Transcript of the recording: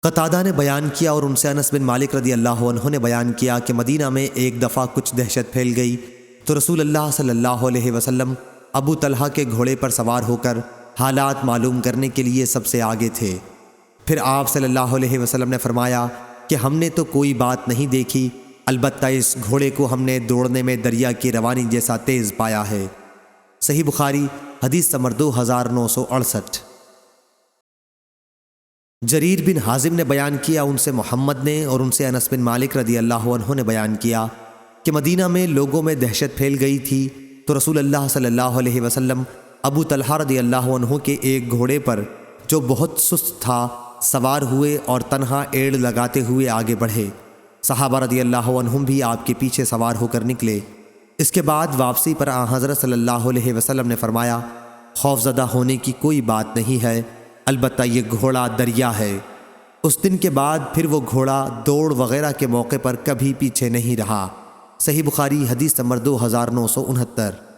قتادہ نے بیان کیا اور ان سے انس بن مالک رضی اللہ عنہ نے بیان کیا کہ مدینہ میں ایک دفعہ کچھ دہشت پھیل گئی تو رسول اللہ صلی اللہ علیہ وسلم ابو طلحہ کے گھوڑے پر سوار ہو کر حالات معلوم کرنے کے لیے سب سے آگے تھے۔ پھر آپ صلی اللہ علیہ وسلم نے فرمایا کہ ہم نے تو کوئی بات نہیں دیکھی، البتہ اس گھوڑے کو ہم نے دوڑنے میں دریا کی روانی جیسا تیز پایا ہے۔ صحیح بخاری حدیث نمبر 2968۔ جریر بن حازم نے بیان کیا، ان سے محمد نے اور ان سے انس بن مالک رضی اللہ عنہ نے بیان کیا کہ مدینہ میں لوگوں میں دہشت پھیل گئی تھی تو رسول اللہ صلی اللہ علیہ وسلم ابو طلحہ رضی اللہ عنہ کے ایک گھوڑے پر جو بہت سست تھا سوار ہوئے اور تنہا ایڑ لگاتے ہوئے آگے بڑھے۔ صحابہ رضی اللہ عنہم بھی آپ کے پیچھے سوار ہو کر نکلے۔ اس کے بعد واپسی پر حضرت صلی اللہ علیہ وسلم نے فرمایا، خوفزدہ ہونے کی کوئی بات نہیں ہے، البتہ یہ گھوڑا دریا ہے۔ اس دن کے بعد پھر وہ گھوڑا دوڑ وغیرہ کے موقع پر کبھی پیچھے نہیں رہا۔ صحیح بخاری حدیث نمبر 2969۔